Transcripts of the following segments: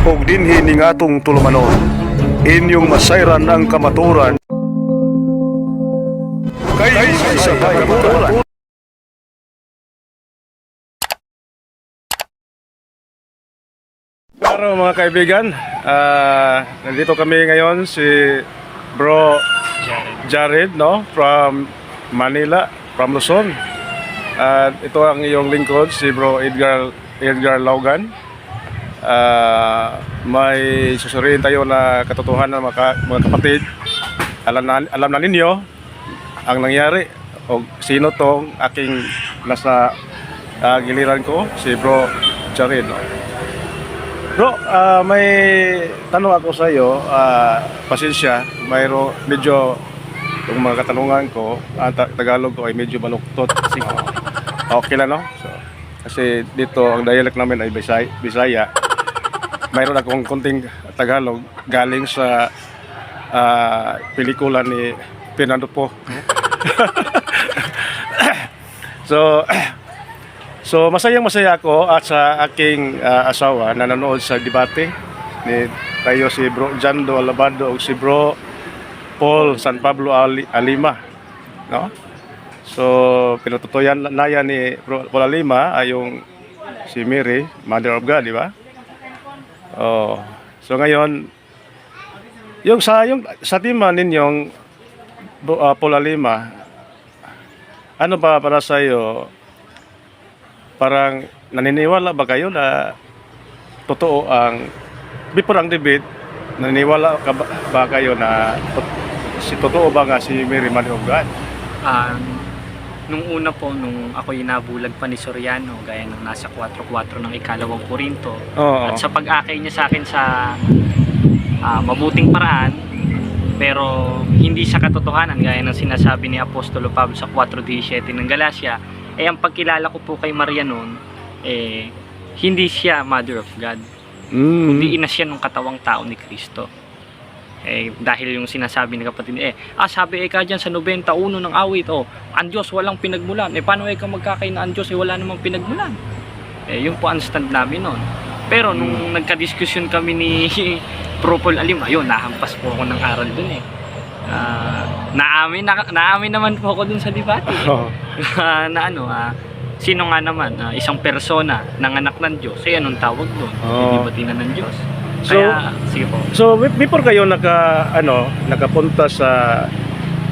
og dinhi ning atong tulumanon. Inyong masayran ang kamaturan kay sa kamaturan. Claro mga kaibigan, nandito kami ngayon si Bro Jared, no, from Manila, from Luzon. At ito ang iyong lingkod, si Bro Edgar Logan. May susuriin tayo na katotohanan mga kapatid. Alam na ninyo ang nangyari o sino tong aking nasa giliran ko, si Bro Jared, no? Bro, may tanong ako sa iyo. Pasensya, medyo yung mga katanungan ko, Tagalog ko ay medyo baluktot. Okay lang, no? So, kasi dito ang dialect namin ay Bisaya. Mayroon akong konting Tagalog galing sa pelikula ni Fernando Po. So masaya ako at sa aking asawa na nanonood sa debate ni tayo si Bro Jando Alabado o si Bro Paul San Pablo Alima, no? So pinututuyan na yan ni Bro Paul Alima ay yung si Mary, Mother of God, di ba? Oh. So ngayon yung sa tima ninyong Paul Alima, ano ba para sa iyo? Parang naniniwala ba kayo na totoo ang before ang debate, naniniwala ba kayo na totoo ba nga si Mary Mother of God? Nung una po, nung ako inabulag pa ni Soriano, gaya ng nasa 4:4 ng ikalawang Korinto, at sa pag-akay niya sa akin sa mabuting paraan, pero hindi sa katotohanan, gaya ng sinasabi ni Apostolo Pablo sa 4:17 ng Galacia, ang pagkilala ko po kay Maria noon, hindi siya Mother of God, kundi ina siya ng katawang tao ni Kristo. Dahil yung sinasabi ng kapatid, sabi ka dyan sa 91 ng awit, ang Diyos walang pinagmulan. Paano ka magkakaina ang Diyos, wala namang pinagmulan? Yun po ang stand namin noon. Pero nung nagka-discussion kami ni Bro Paul Alima, ayun, nahampas po ako ng aral dun naamin naman po ako dun sa debate. Sino nga naman, isang persona ng anak ng Diyos, anong tawag dun? Debate na ng Diyos. Kaya, sige po. So before kayo nakapunta sa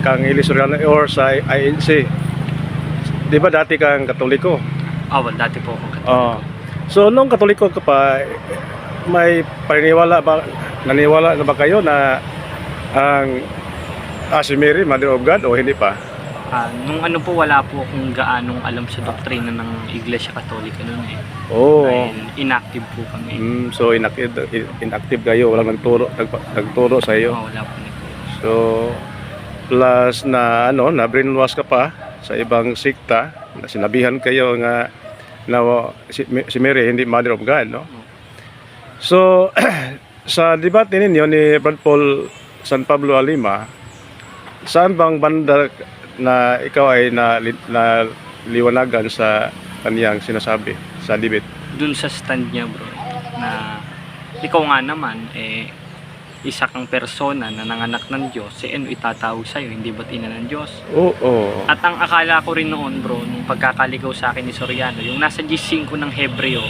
kang Ilisoriano or sa INC, di ba dati kang Katoliko? Well, dati po akong Katoliko. So nung Katoliko ka pa, may naniwala na ba kayo na ang si Mary Mother of God o hindi pa? Nung po, wala po akong gaanong alam sa doktrina ng Iglesia Katolika noon Dahil inactive po kami. So inactive kayo, walang nagturo sa iyo. Wala po nagturo. So plus na brainwash ka pa sa ibang sikta, na sinabihan kayo nga na si Mary hindi Mother of God, no? So sa debate ninyo ni Brad Paul San Pablo Alima, saan bang banda na ikaw ay naliwanagan sa kaniyang sinasabi sa debate? Dun sa stand niya, bro, na ikaw nga naman, isa kang persona na nanganak ng Diyos, ano itatawag sa'yo, hindi ba't ina ng Diyos? At ang akala ko rin noon, bro, nung pagkakaligaw sa akin ni Soriano, yung nasa G5 ng Hebreo,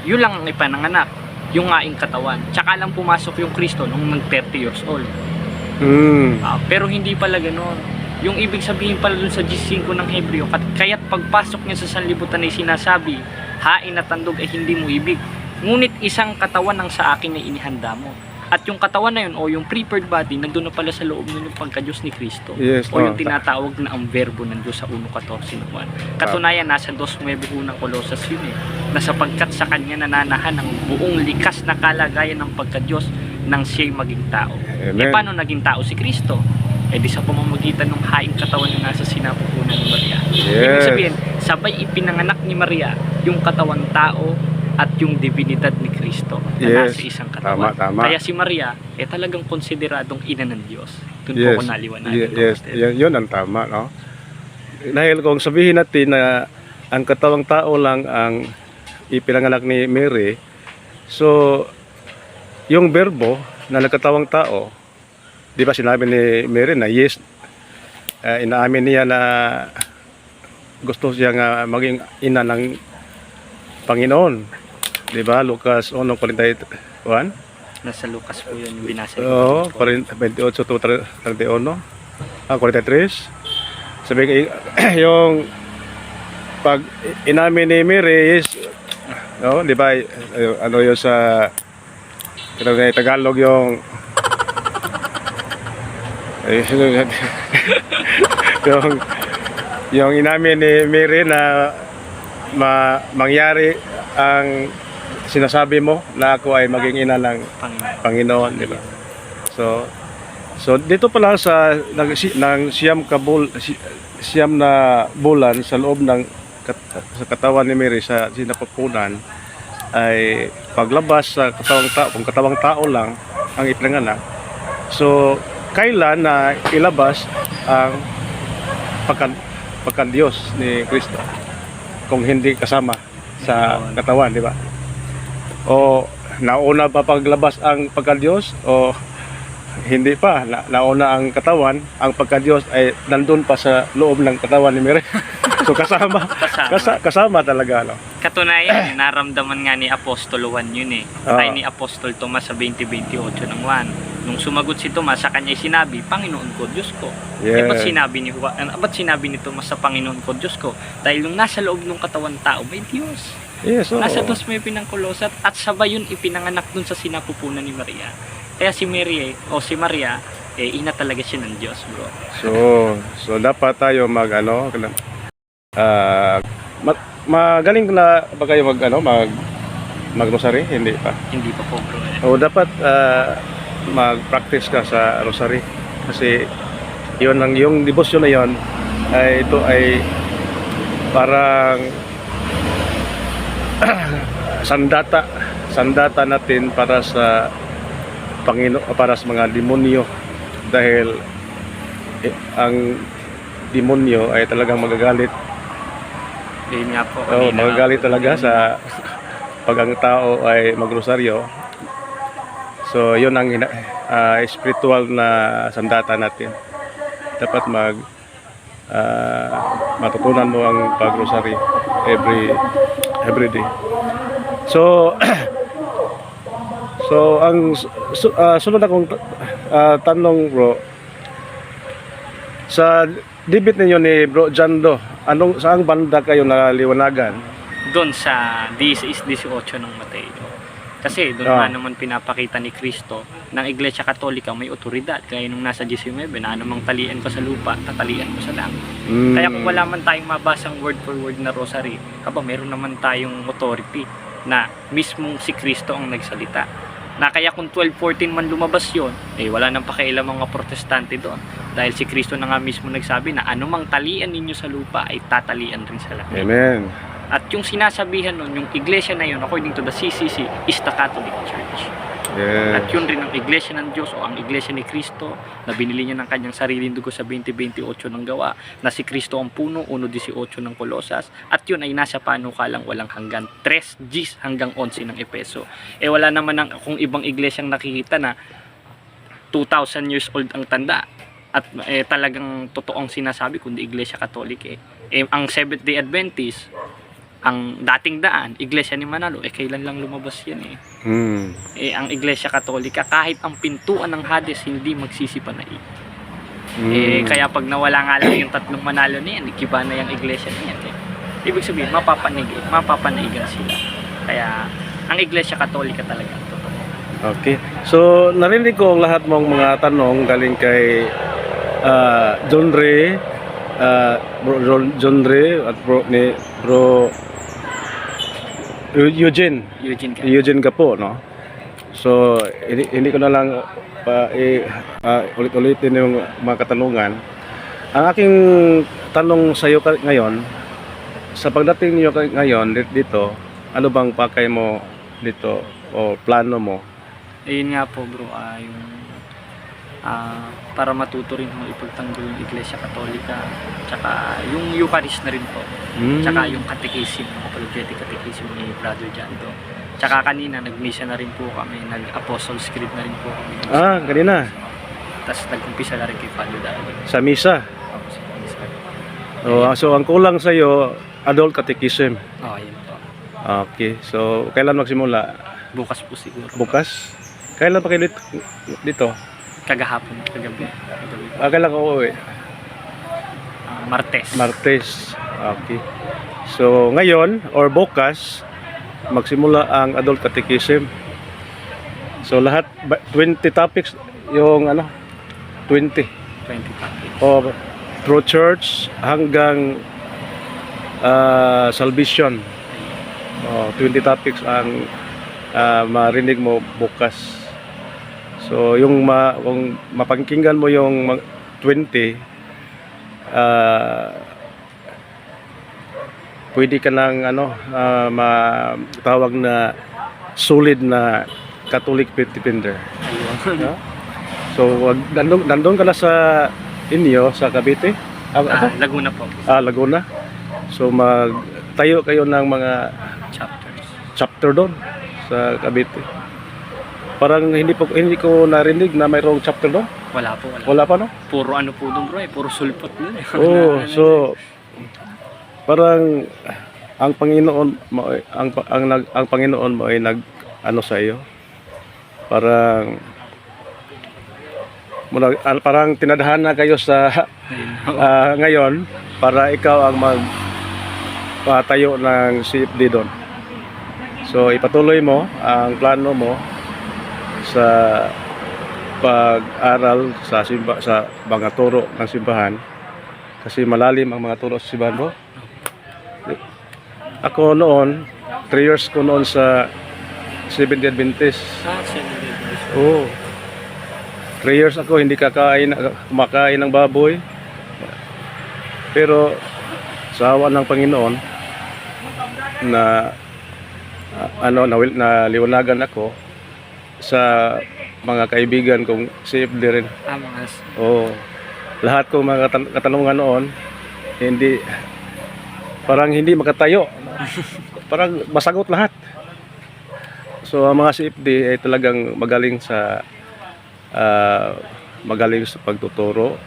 yun lang ang ipananganak, yung ngaing katawan. Tsaka lang pumasok yung Kristo nung nag 30 years old. Pero hindi pala ganoon. Yung ibig sabihin pala dun sa G5 ng Hebreo, kaya't pagpasok niya sa sanlibutan ay sinasabi, hain at tandog ay hindi mo ibig, ngunit isang katawan ang sa akin ay inihanda mo. At yung katawan na yun, o yung prepared body, nandun na pala sa loob nun yung pagka-Diyos ni Kristo. Yes, o yung tinatawag na ang verbo ng Diyos sa 1:14 ng Juan. Katunayan, nasa 2:9 ng Colossus yun na sapagkat sa kanya nananahan ang buong likas na kalagayan ng pagka-Diyos nang siya'y maging tao. Paano naging tao si Kristo? Di sa pamamagitan ng haing katawan na nasa sinapupunan ni Maria. Ibig sabihin, sabay ipinanganak ni Maria yung katawang tao at yung divinidad ni Kristo na nasa isang katawan. Tama. Kaya si Maria talagang konsideradong ina ng Diyos. Doon po ko naliwanagan. Yun ang tama, no? Dahil kung sabihin natin na ang katawang tao lang ang ipinanganak ni Mary, So, yung berbo na nagkatawang tao, di ba sinabi ni Mary na yes, inaamin niya na gusto siya nga maging ina ng Panginoon. Di ba? Lucas 1:41. Nasa Lucas po yun yung binasa. Oo, 28 to 31. 43. Sabi yung pag inamin ni Mary is, no, di ba, ano yun sa Tagalog yung yung yung inamin ni Mary na mangyari ang sinasabi mo na ako ay maging ina ng Panginoon, di ba? So dito pa lang sa ng siyam na bulan sa loob ng sa katawan ni Mary sa sinapupunan ay paglabas sa katawang tao, kung katawang tao lang ang ipinanganak. So kailan na ilabas ang pagka-Diyos ni Kristo kung hindi kasama sa katawan, di ba? O nauna pa paglabas ang pagka-Diyos o hindi pa, nauna ang katawan, ang pagka-Diyos ay nandun pa sa loob ng katawan ni Mary. So kasama talaga, no? Katunayan, naramdaman nga ni Apostol Juan yun eh. Ay ni Apostol Tomas sa 20:28 ng Juan. Nung sumagot si Tomas, sa kanya sinabi, Panginoon ko, Diyos ko. Yeah. Ba't sinabi ni Tomas sa Panginoon ko, Diyos ko? Dahil nung nasa loob ng katawan tao, may Diyos. Yes, Nasa Diyos may pinangkulosat at sabay yun ipinanganak dun sa sinapupunan ni Maria. Kaya si Mary si Maria, ina talaga siya ng Diyos, bro. So dapat tayo magaling na ba kayo mag-rosary? Hindi pa. Hindi pa po, bro. O dapat mag-practice ka sa rosary kasi yung devotion na yon ay ito ay parang sandata natin para sa Panginoon, para sa mga demonyo, dahil ang demonyo ay talagang magagalit. Yun nga po. Magagalit talaga sa pag ang tao ay magrosaryo. So yun ang spiritual na sandata natin. Dapat matutunan mo ang pagrosary every day. So ang sunod akong tanong, bro, sa debate ninyo ni Bro Jando, saang banda kayo naliwanagan? Doon sa 18 ng Mateo. Kasi doon nga naman pinapakita ni Kristo ng Iglesia Katolika may otoridad. Kaya nung nasa 19, na anumang talian ko sa lupa, tatalian ko sa langit. Kaya kung wala man tayong mabasang word for word na rosary, meron naman tayong authority na mismong si Kristo ang nagsalita. Na kaya kung 12:14 man lumabas yon, wala nang pakialam mga protestante doon. Dahil si Kristo na nga mismo nagsabi na anumang talian ninyo sa lupa ay tatalian rin sa langit. Amen. At yung sinasabihan nun, yung iglesia na yun, according to the CCC, is the Catholic Church. Yeah. At yun rin ang iglesia ng Diyos o ang iglesia ni Kristo na binili niya ng kanyang sariling dugo sa 20:28 ng Gawa, na si Kristo ang puno, 1:18 ng Kolosas, at yun ay nasa panukalang walang hanggan, 3 hanggang 11 ng Epeso. Wala naman kung ibang iglesyang nakikita na 2,000 years old ang tanda at talagang totoong sinasabi kundi iglesia Katolik. Ang Seventh Day Adventist, ang dating daan, Iglesia ni Manalo, kailan lang lumabas yan ang Iglesia Katolika, kahit ang pintuan ng Hades hindi magsisipanaig. Kaya pag nawala nga lang yung tatlong Manalo na yan, ikiba na yung Iglesia na yan. Ibig sabihin, mapapanaigan sila. Kaya ang Iglesia Katolika talaga ang totoo. Okay. So narinig ko ang lahat mong mga tanong galing kay John Ray, John Ray at Bro Eugene Gapo, no? So hindi ko na lang ulit-ulitin yung mga katanungan. Ang aking tanong sa iyo ngayon, sa pagdating niyo ngayon dito, ano bang pakay mo dito o plano mo? Ayun nga po, bro, para matuto rin mo ipagtanggol yung Iglesia Katolika, tsaka yung Eucharist na rin po, tsaka yung catechism, apologetic catechism ni Brother Jando. Tsaka kanina, nag-misa na rin po kami. Nag-Apostles' Creed na rin po kami. Kanina. Tapos nag-umpisa na rin kay Father Dali. Sa misa. Tapos misa. So ang kulang sa iyo, adult catechism. Yun po. Okay. So kailan magsimula? Bukas po siguro. Bukas? Kailan pa kayo dito? Kagahapon, kagabi. Kailan ka uuwi? Martes. Martes. Okay. So ngayon or bukas magsimula ang adult catechism. So lahat 20 topics yung 20 topics. o through church hanggang salvation. 20 topics ang marinig mo bukas. So yung kung mapakinggan mo yung 20 pwede ka ng matawag na solid na Catholic defender. Ayun. So nandun ka na sa inyo sa Cavite? Laguna po. Laguna. So magtayo kayo ng mga chapter doon sa Cavite. Parang hindi ko narinig na mayroong chapter doon. Wala po. Wala pa, no? Puro po doon, bro. Puro sulpot doon. So parang ang Panginoon mo ang Panginoon mo ay sa iyo. Parang tinadhana kayo sa ngayon para ikaw ang magpatayo ng CFD doon. So ipatuloy mo ang plano mo sa pag-aral sa mga turo ng simbahan kasi malalim ang mga turo sa simbahan, bro. Ako noon 3 years ko noon sa Seventh-day Adventist. 3 years ako hindi kumakain ng baboy. Pero sa awa ng Panginoon na naliwanagan ako sa mga kaibigan kong CFD rin. Lahat kong mga katanungan noon parang hindi makatayo. Parang masagot lahat. So ang mga CFD ay talagang magaling sa pagtuturo,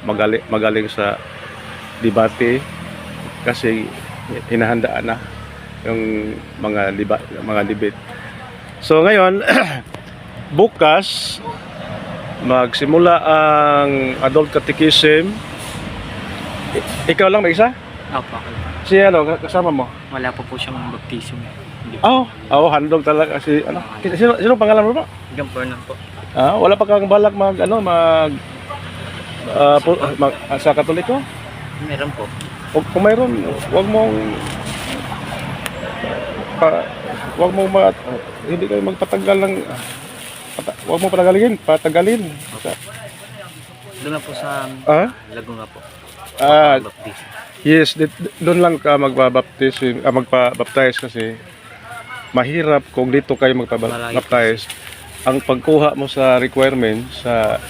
magaling sa debate kasi hinahandaan na yung mga debate. So ngayon bukas magsimula ang adult catechism. Ikaw lang mag-isa? Opo. Si kasama mo? Wala po siyang baptism. Handog talaga si sino pangalan mo ba? Gampornan po. Wala pa kang balak sa Katoliko? Meron po. Kung mayroon, hindi kayo magpatagal ng wag mo patagalin. Doon na po sa Laguna po. Yes, doon lang ka magpa-baptize kasi mahirap kung dito kayo magpa-baptize. Ang pagkuha mo sa requirement sa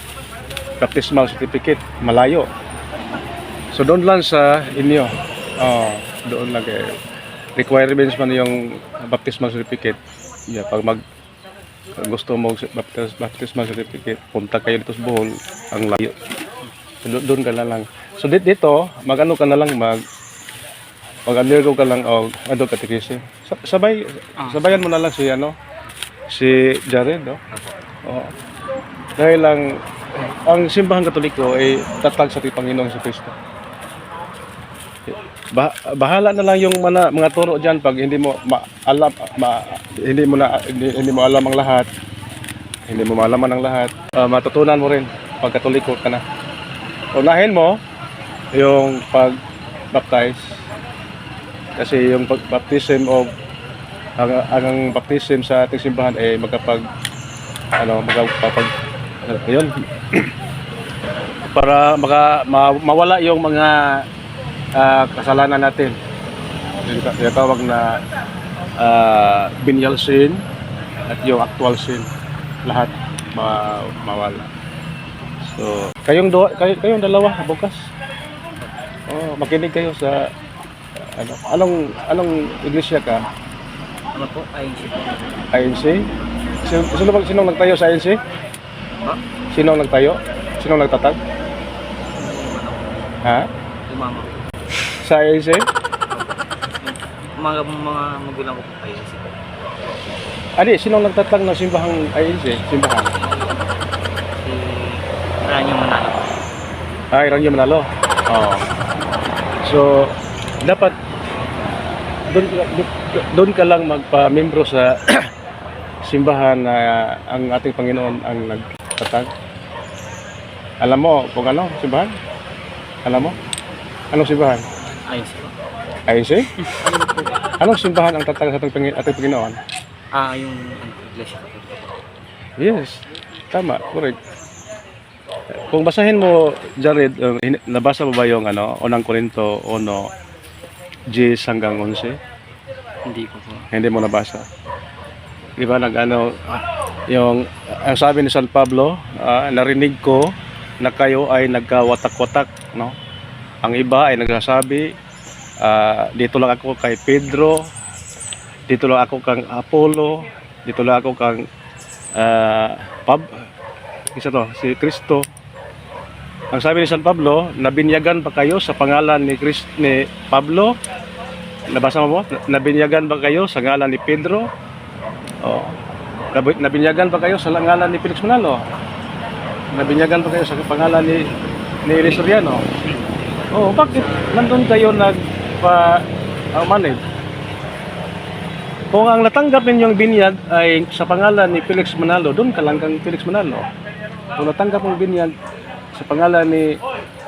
baptismal certificate malayo. So doon lang sa inyo. Doon lang requirements man yung baptismal certificate. Pag gusto mo baptismal certificate, punta kayo dito sa Bohol, ang layo. So, doon ka na lang. So dito, mag-ano ka na lang, mag-undergo ka lang adult catechism. Sabayan mo na lang si Jared, no? Dahil lang ang simbahan Katoliko ay tatag sa Panginoong Kristo. Bahala na lang yung mga turo diyan pag hindi mo hindi mo alam ang lahat. Hindi mo malaman ang lahat. Matutunan mo rin pag Katoliko ka na. Unahin mo yung pag-baptize. Kasi yung baptism o ang baptism sa ating simbahan ay yun para mawala yung mga kasalanan natin. Yung tawag na venial sin at yung actual sin, lahat mawala. So kayong dalawa bukas makinig kayo sa anong iglesia ka? Ano po? INC po. INC? Sinong nagtayo sa INC? Ha? Sinong nagtayo? Sinong nagtatag? Ha? Yung mama ko. Sa INC? Mga magulang ko po INC po. Adi, sinong nagtatag ng simbahang INC? Simbahan? Si Ranyo Manalo. Ay, Ranyo Manalo. Oo. So, dapat doon ka lang magpa-membro sa simbahan na ang ating Panginoon ang nagtatag. Alam mo kung ano simbahan? Alam mo? Anong simbahan? INC po. INC? Anong simbahan ang tatag sa ating Panginoon? Yung iglesia po. Yes, tama, correct. Kung basahin mo, Jared, nabasa mo ba yung unang Korinto 1, 10 hanggang 11? Hindi ko po. Hindi mo nabasa. Di ba yung ang sabi ni San Pablo, narinig ko na kayo ay nagkawatak-watak, no? Ang iba ay nagsasabi, dito lang ako kay Pedro, dito lang ako kang Apollo, dito lang ako kang si Kristo. Ang sabi ni San Pablo, nabinyagan ba kayo sa pangalan ni Pablo? Nabasa mo? Nabinyagan ba kayo sa ngalan ni Pedro? Oh. Nabinyagan ba kayo sa ngalan ni Felix Manalo? Nabinyagan ba kayo sa pangalan ni Resoriano? Oh, bakit nandun kayo manage? Kung ang natanggap ninyong binyag ay sa pangalan ni Felix Manalo, doon ka lang kang Felix Manalo. Kung natanggap mong binyag sa pangalan ni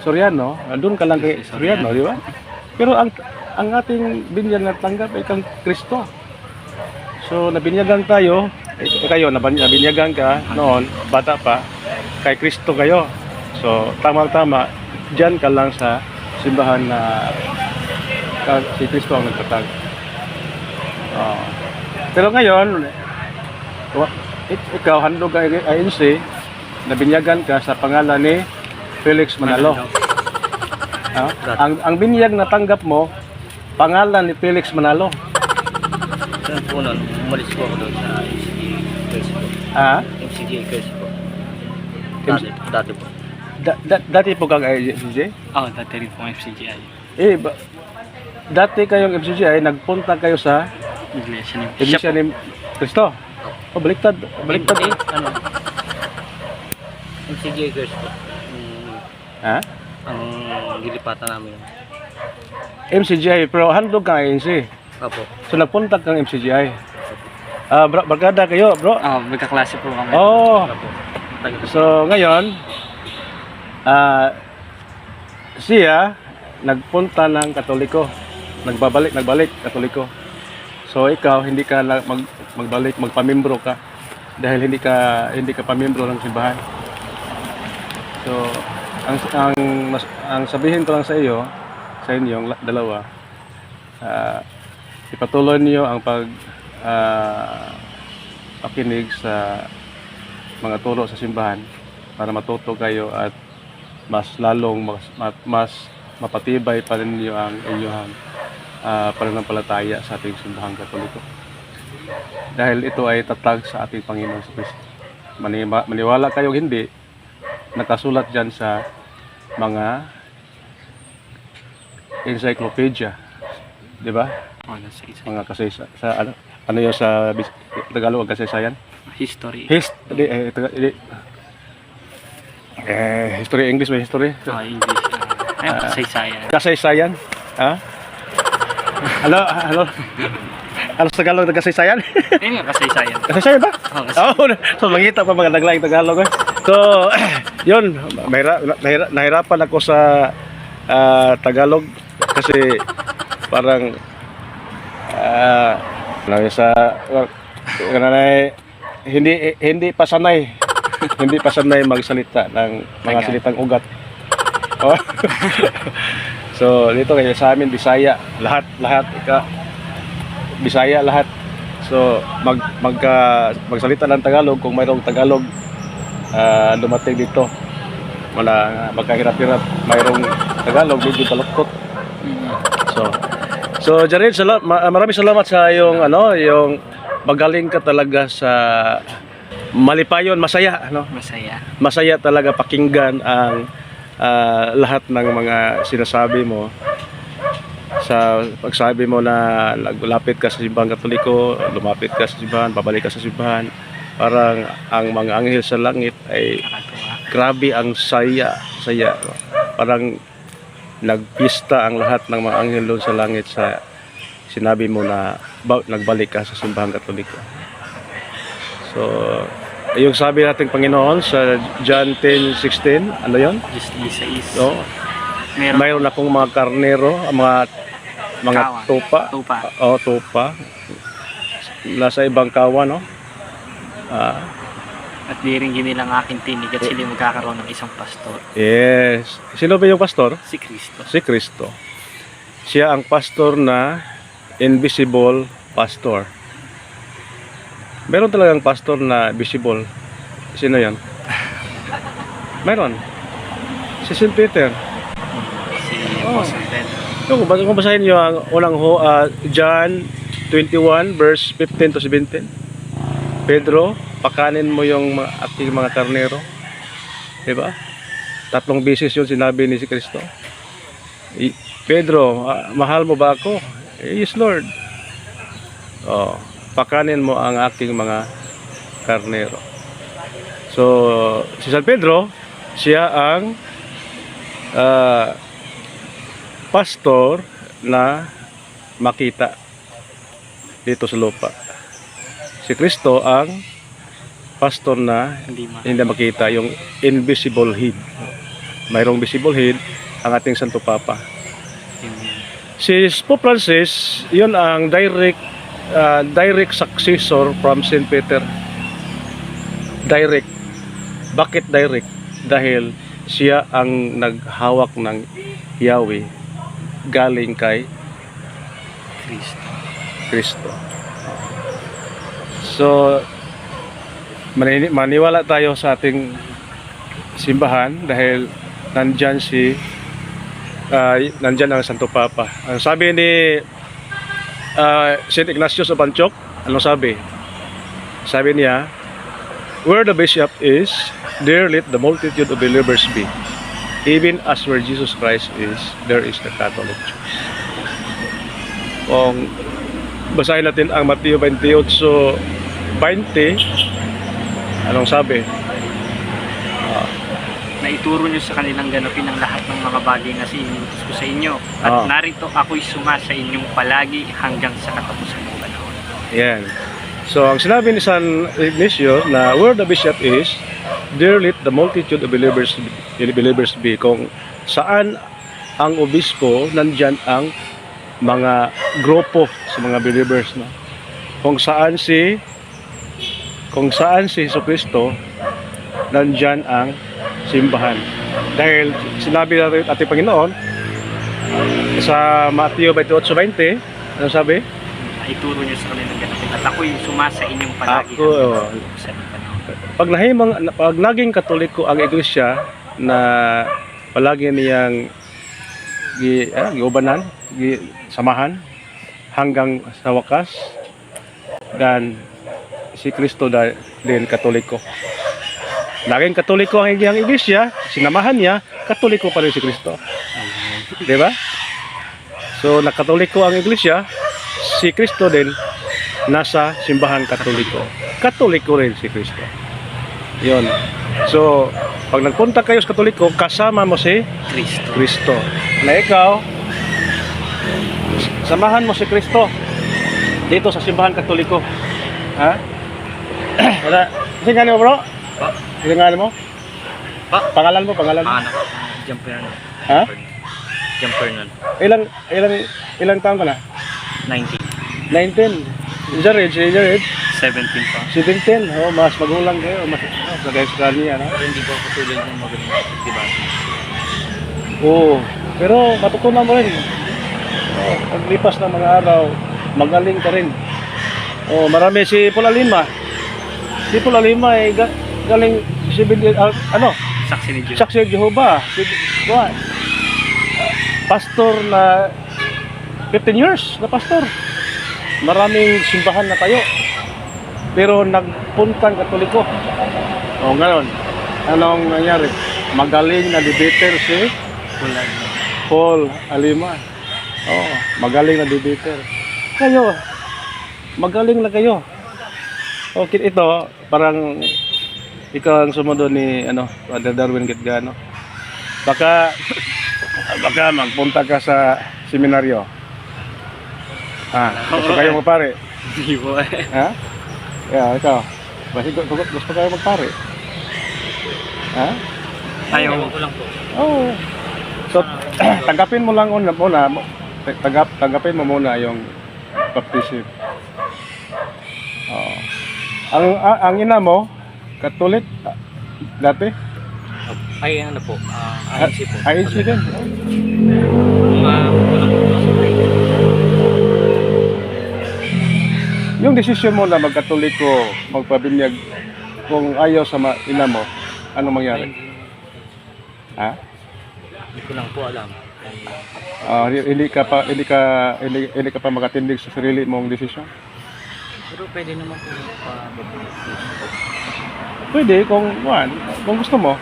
Soriano, doon ka lang kay Soriano, di ba? Pero ang ating binyag na tanggap ay kang Kristo. So, nabinyagan tayo, nabinyagan ka noon, bata pa, kay Kristo kayo. So, tamang-tama, dyan ka lang sa simbahan na si Kristo ang nagtatag. Pero ngayon, ikaw, handog ka INC, nabinyagan ka sa pangalan ni Felix Manalo. Ang binyag na tanggap mo, pangalan ni Felix Manalo. Saan po nun, umalis po ako doon sa MCG Girls po. MCG Girls po. Dati po. Dati po kang MCG? Oo, dati rin po MCGI. Dati kayong MCGI, nagpunta kayo sa Iglesia ni Cristo. Oh, baliktad. MCGI Girls po. Ang gilipatan namin. MCGI, pero handog kang INC. Opo. So nagpunta kang MCGI. Barkada kayo, bro? Magkaklase po kami. Oh. So ngayon, siya nagpunta ng Katoliko. Nagbalik Katoliko. So ikaw hindi ka magbalik, magpamembro ka dahil hindi ka pamembro ng simbahan. So ang sabihin ko lang sa inyong dalawa, ipatuloy niyo ang pakinig sa mga turo sa simbahan para matuto kayo at mas mapatibay pa rin niyo ang inyong pananampalataya sa ating simbahang Katoliko. Dahil ito ay tatag sa ating Panginoon sa Kristo. Maniwala kayo hindi, nakasulat dyan sa mga encyclopedia, di ba? Mga kasaysayan sa ano yung sa Tagalog kasaysayan? History. History English ba history? English. Kasaysayan. Kasaysayan? Hello? Ano sa Tagalog na kasaysayan? Ayun nga, kasaysayan. Kasaysayan ba? Oo, so mangita pa mga naglaing Tagalog. So, yun, nahirapan ako sa Tagalog kasi parang hindi pa sanay magsalita ng mga salitang ugat. Oh. So dito kayo sa amin Bisaya, lahat Bisaya lahat. So magsalita ng Tagalog kung mayroong Tagalog dumating dito. Wala magkahirap-hirap, mayroong Tagalog medyo baluktot. So, Jared, maraming salamat sa yung yung magaling ka talaga sa malipayon, masaya, Masaya. Masaya talaga pakinggan ang lahat ng mga sinasabi mo. Sa pagsabi mo na naglapit ka sa simbahan Katoliko, lumapit ka sa simbahan, babalik ka sa simbahan, parang ang mga anghel sa langit ay Nakatuwa. grabe ang saya. Parang nagpista ang lahat ng mga anghel doon sa langit sa sinabi mo na nagbalik ka sa simbahan Katoliko. So, yung sabi nating Panginoon sa John 10:16, ano yon? Just Lisa is. No? Mayroon akong mga karnero, mga Kawan. tupa. Tupa. Tupa. Nasa ibang kawan, no? At di rin ginilang aking tinig at sila magkakaroon ng isang pastor. Yes. Sino ba yung pastor? Si Kristo. Si Kristo. Siya ang pastor na invisible pastor. Meron talagang pastor na visible. Sino yan? Meron. Si St. Peter. Si Oh. Apostle Pedro. Kung basahin nyo ang unang John 21 verse 15 to 17. Pedro, pakanin mo yung aking mga karnero. Diba? 3 beses yun sinabi ni si Kristo. Pedro, mahal mo ba ako? Yes, Lord. Pakanin mo ang aking mga karnero. So, si San Pedro, siya ang pastor na makita dito sa lupa. Si Kristo ang pastor na hindi makita, yung invisible head. Mayroong visible head ang ating Santo Papa. Si Pope Francis, yun ang direct successor from St. Peter. Direct. Bakit direct? Dahil siya ang naghawak ng Yahweh galing kay Kristo. So, maniwala tayo sa ating simbahan dahil nandyan ang Santo Papa. Ang sabi ni St. Ignatius of Antioch, anong sabi? Sabi niya, where the bishop is, there let the multitude of believers be. Even as where Jesus Christ is, there is the Catholic Church. Kung basahin natin ang Mateo 28:20, anong sabi? Na ituro nyo sa kanilang ganapin ang lahat ng mga bagay na sinutos ko sa inyo. At narito ako'y suma sa inyong palagi hanggang sa katapusan ng panahon. Yan. So, ang sinabi ni San Ignacio na where the bishop is, there let the multitude of believers be. Kung saan ang obispo, nandyan ang mga grupo sa mga believers. No? Kung saan si Jesucristo, nandyan ang simbahan. Dahil sinabi natin ating Panginoon sa Mateo 28:20, ano sabi? Ituro nyo sa kanilang ganapin at ako'y suma sa inyong palagi Ako, hanggang sa katapusan ng panahon. pag naging Katoliko ang iglesia na palagi niyang giubanan, samahan hanggang sa wakas, dan si Kristo din Katoliko. Naging Katoliko ang iglesia, sinamahan niya, Katoliko pa rin si Kristo. Di ba? So, nakatoliko ang iglesia, si Kristo din nasa simbahan Katoliko. Katoliko rin si Kristo. Yun. So, pag nagpunta kayo sa Katoliko, kasama mo si Kristo. Na ikaw, samahan mo si Kristo dito sa simbahan Katoliko. Ha? Wala. Kasi nga mo, bro? Kasi nga mo? Pangalan mo? Jumper nun. Ha? Jumper nun. Ilang taon ka na? 19. 19. Jared. 17 pa. 17. Mas magulang kayo. Mas sa guys kanya, no? Pero hindi ko ako tulad ng magaling diba? Oo. Pero matutunan mo rin. Paglipas ng mga araw, magaling ka rin. Marami si Paul Alima. Si Paul Alima ay galing Saksi ni Diyos. Saksi ni Jehovah. Pastor na 15 years na pastor. Maraming simbahan na tayo. Pero nagpuntang Katoliko. O ngayon, anong nangyari? Magaling na debater si Paul Alima. Oh, magaling na debater. Kayo, magaling na kayo. Okay, ito, parang ikaw ang sumunod ni Father Darwin Kitgano. Baka magpunta ka sa seminaryo. Gusto kayo magpare? Hindi po eh. Ha? Yeah, ikaw. Gusto kayo magpare? Ha? Ayaw ko lang po. Oh. So, tanggapin mo lang muna. Tanggapin mo muna yung baptism. Oh. Ang ina mo, Katolik dati? Ay, ano po? INC po. INC din. Yung desisyon mo na magkatoliko, magpabinyag, kung ayaw sa ina mo, ano mangyari? Ha? Hindi ko lang po alam. Hindi ka pa makatindig sa sarili mong desisyon? Pero pwede naman po Pwede kung gusto mo.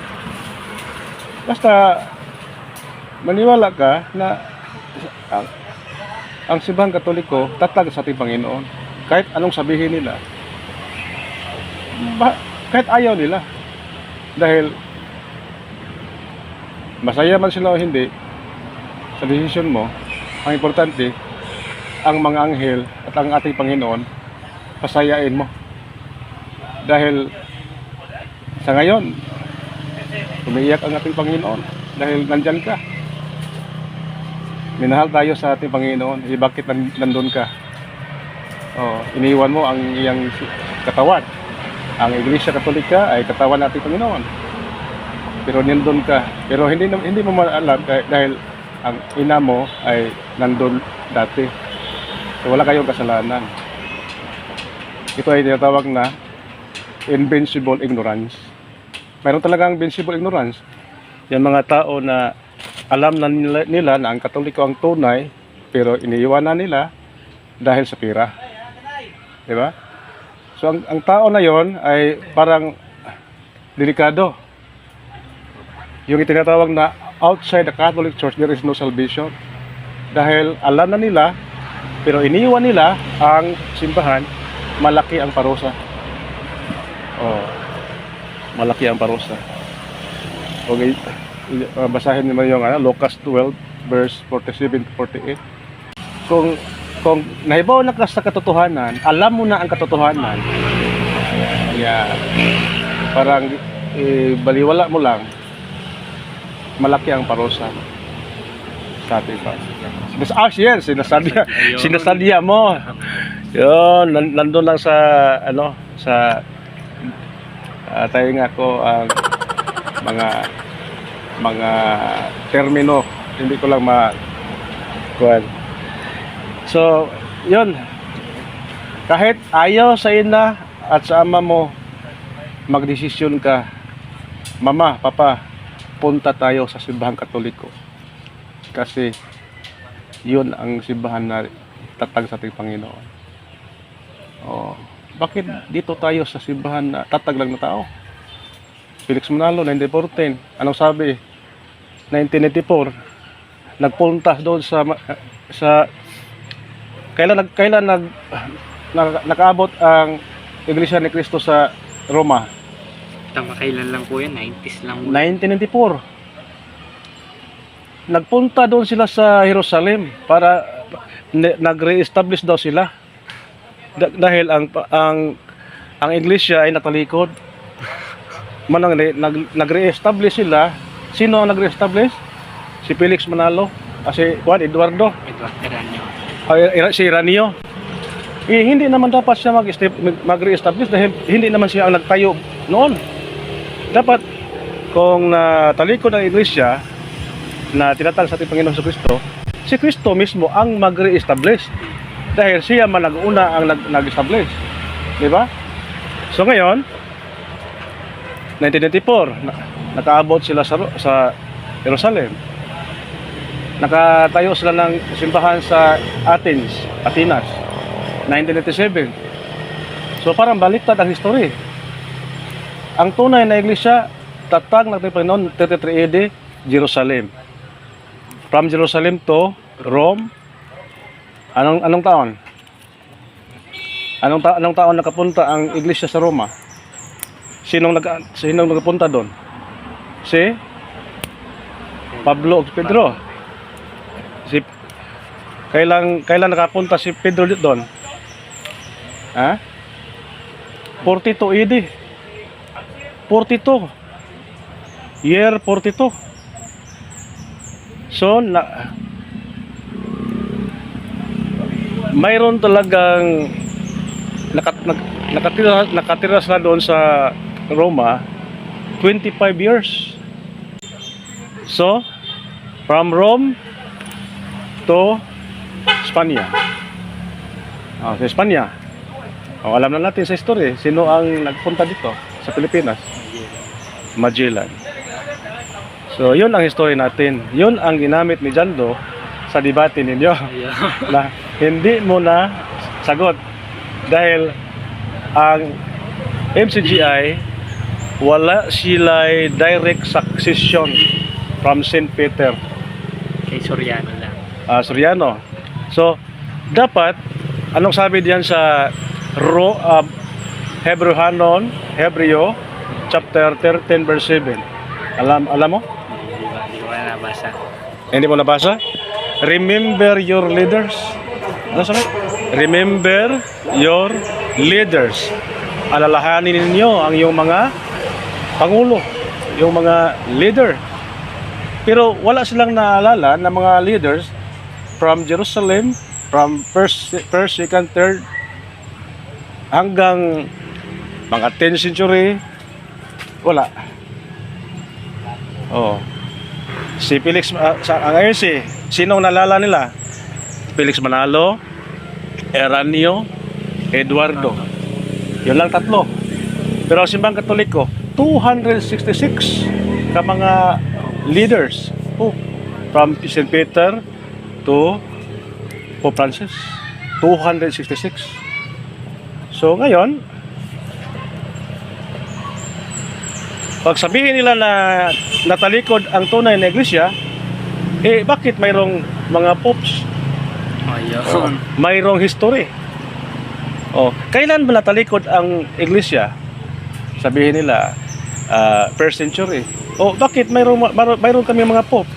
Basta maniwala ka na ang simbahang Katoliko tatag sa ating Panginoon. Kahit anong sabihin nila. Kahit ayaw nila. Dahil masaya man sila o hindi sa desisyon mo, ang importante, ang mga anghel at ang ating Panginoon, pasayain mo. Dahil sa ngayon, umiiyak ang ating Panginoon dahil nandyan ka. Minahal tayo sa ating Panginoon. Bakit nandun ka? Iniwan mo ang iyang katawan. Ang Iglesia Katolika ay katawan ng ating Panginoon. Pero nandun ka. Pero hindi mo alam dahil ang ina mo ay nandun dati. So wala kayong kasalanan. Ito ay tinatawag na invincible ignorance. Mayroon talagang invincible ignorance. Yung mga tao na alam na nila na ang Katoliko ang tunay, pero iniiwanan nila dahil sa pera. Diba? So ang tao na yon ay parang delikado. Yung itinatawag na outside the Catholic Church, there is no salvation. Dahil alam na nila, pero iniiwan nila ang simbahan, malaki ang parusa. Malaki ang parusa. Okay, basahin naman yung Lucas 12 verse 47 to 48. Kung nahibaw na ka sa katotohanan, alam mo na ang katotohanan. Parang baliwala mo lang, malaki ang parusa sa ating pa. Sinasadya mo. Yun, nandun lang sa tayo nga ko ang mga termino, hindi ko lang kuwan. So, yun. Kahit ayaw sa ina at sa ama mo, magdesisyon ka, mama, papa, punta tayo sa simbahang Katoliko. Kasi yun ang simbahan na tatag sa ating Panginoon. Bakit dito tayo sa simbahan na tatag lang na tao? Felix Manalo, 1914. Anong sabi? 1994. Nagpunta doon sa kailan nakaabot ang Iglesia ni Cristo sa Roma? Tama, kailan lang po yan? 90s lang po. 1994. Nagpunta doon sila sa Jerusalem para nag-re-establish daw sila. Dahil ang Iglesia ay natalikod. Nag-re-establish sila. Sino ang nag-re-establish? Si Felix Manalo. Si Juan Eduardo. Si Iranio. Hindi naman dapat siya mag-re-establish dahil hindi naman siya ang nagtayo noon. Dapat kung natalikod ang Iglesia na tinatag sa ating Panginoon sa Kristo, si Kristo mismo ang mag-re-establish. Dahil siya man nag-una ang nag-establish. Diba? So ngayon, 1994, nakaabot sila sa Jerusalem. Nakatayo sila ng simbahan sa Atenas, 1987. So parang baliktad ang history. Ang tunay na iglesia, tatag ng Panginoon 33 AD, Jerusalem. From Jerusalem to Rome. Anong taon? Anong taon nakapunta ang iglesia sa Roma? Sinong nakapunta doon? Si Pablo o Pedro. Kailan nakapunta si Pedro doon? Ha? 42 AD. 42. Year 42. So, mayroon talagang nakatira sila doon sa Roma 25 years. So, from Rome to Spanya. Sa Espanya. Alam na natin sa history, sino ang nagpunta dito sa Pilipinas? Magellan. So, yun ang history natin. Yun ang ginamit ni Jando sa debate ninyo. Na hindi mo na sagot. Dahil ang MCGI, wala sila'y direct succession from St. Peter. Kay Soriano lang. Soriano. So, dapat, anong sabi diyan sa Hebreo, chapter 13, verse 7? Alam mo? Hindi ko na nabasa. Hindi mo nabasa? Remember your leaders. Ano sabi? Remember your leaders. Alalahanin ninyo ang iyong mga pangulo, yung mga leader. Pero wala silang naalala na mga leaders from Jerusalem, from first, second, third, hanggang mga 10th century, wala. Oh. Si Felix, ang IRC, sinong nalala nila? Felix Manalo, Eranio, Eduardo. Yun lang tatlo. Pero ang simbang Katoliko, 266 ka mga leaders. From St. Peter to Pope Francis. 266. So ngayon, pag sabihin nila na natalikod ang tunay na iglesia, bakit mayroong mga popes? Ayun. Mayroong history. Kailan ba natalikod ang iglesia? Sabihin nila, first century. Bakit mayroon kami mga pope?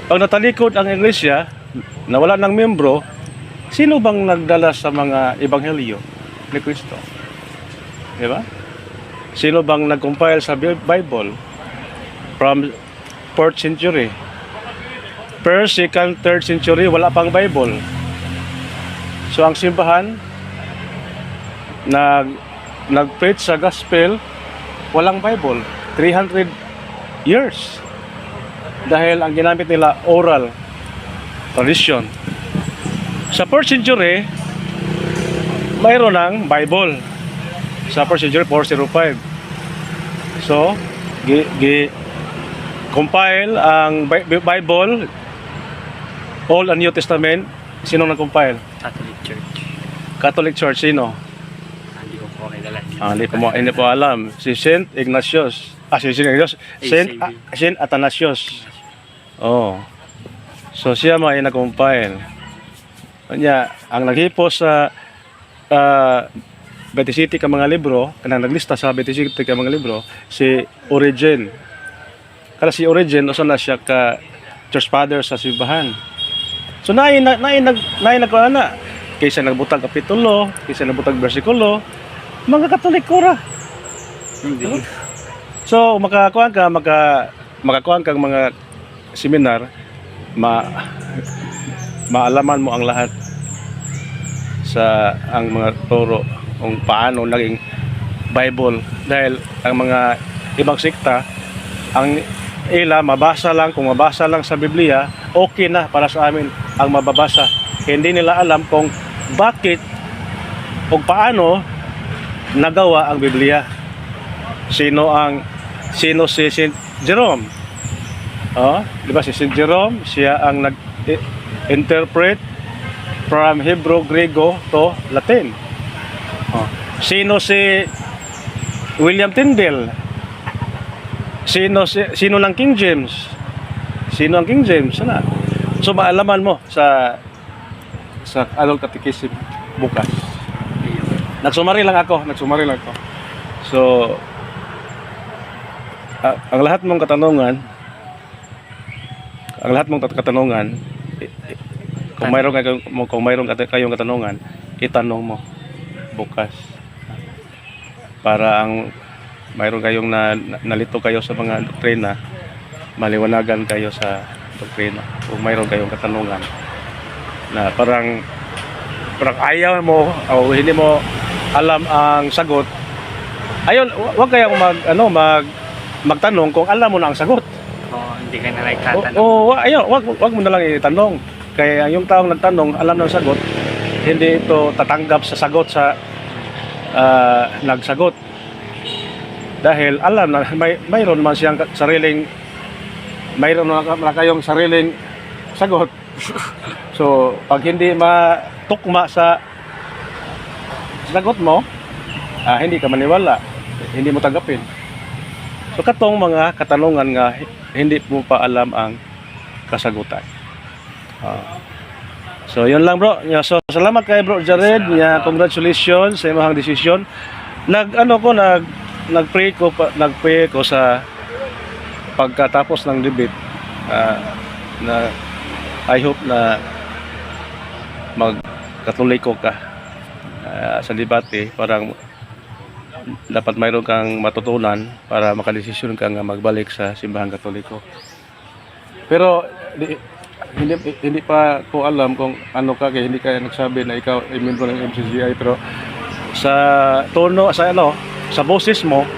Pag natalikod ang iglesia, nawala ng membro, sino bang nagdala sa mga ebanghelyo ni Kristo? Di ba? Sino bang nag-compile sa Bible from 4th century? First, second, third century, wala pang Bible. So ang simbahan nag-preach sa gospel, walang Bible. 300 years. Dahil ang ginamit nila oral tradition. Sa 4th century, mayroon ng Bible. Sa 4th century, 405. So, compile ang Bible, Old and New Testament. Sino nag-compile? Catholic Church. Catholic Church, sino? Hindi ko po kilala. Hindi po alam. Si Saint Ignatius. Saint Athanasius. So siya may nag-compile. Kanya, ang naghipo sa Betisiti ka mga libro, kanang naglista sa Betisiti ka mga libro, si Origen. Kala si Origen, usa na siya ka church father sa simbahan. So naay nagkuana kaysa nagbutang kapitulo, kaysa nagbutang bersikulo, mga Katoliko ra. Hindi. So makakuan ka mga seminar, maalaman mo ang lahat sa ang mga turo kung paano naging Bible, dahil ang mga ibang sekta ang mabasa lang sa Biblia, okay na para sa amin ang mababasa. Hindi nila alam kung bakit o paano nagawa ang Biblia. Sino si Saint Jerome? Oh, di ba si St. Jerome, siya ang nag-interpret from Hebrew, Grego to Latin. Oh. Sino si William Tyndale? Sino ng King James? Sino ang King James? Sana. So maalaman mo sa Adult Catechism bukas. Nagsumari lang ako. So ang lahat mong katanungan, kung mayroon kayong katanungan, itanong mo bukas. Para ang mayroon kayong nalito kayo sa mga doktrina, maliwanagan kayo sa doktrina. Kung mayroon kayong katanungan na parang ayaw mo o hindi mo alam ang sagot, ayun, wag kayong magtanong kung alam mo na ang sagot. Hindi ka na nagtatanong. Wag mo na lang itanong. Kaya yung taong nagtanong, alam ng sagot, hindi ito tatanggap sa sagot sa nagsagot. Dahil alam na mayroon man siyang mayroon na kayong sariling sagot. So, pag hindi matukma sa sagot mo, hindi ka maniwala, hindi mo tanggapin. So, katong mga katanungan nga, hindi mo pa alam ang kasagutan. So, yun lang bro. So, salamat kay Bro Jared. Congratulations sa imong desisyon. Nag-pray ko sa pagkatapos ng debate na I hope na magkatoliko ka sa debate, parang dapat mayroon kang matutunan para makadesisyon ka nga magbalik sa simbahang Katoliko. Pero hindi pa ko alam kung ano ka, kaya hindi ka nagsabi na ikaw ay membro ng MCGI, pero sa tono, sa boses mo,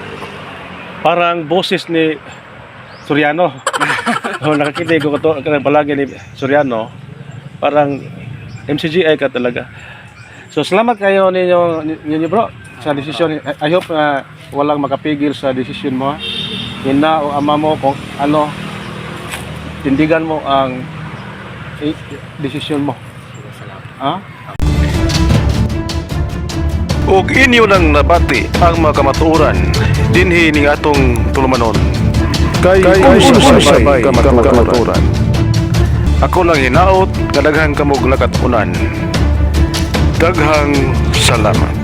parang boses ni Soriano. Nakakinig ko palagi ni Soriano, parang MCGI ka talaga. So salamat kayo ninyo bro sa desisyon. I hope walang makapigil sa desisyon mo. Ina o ama mo kung ano, tindigan mo ang desisyon mo. Ug inyo nang nabati ang mga kamatuoran dinhi ning atong tulumanon. Kay sabay kamatuoran. Ako lang hinaot, kadaghang kamog nakatunan. Daghang salamat.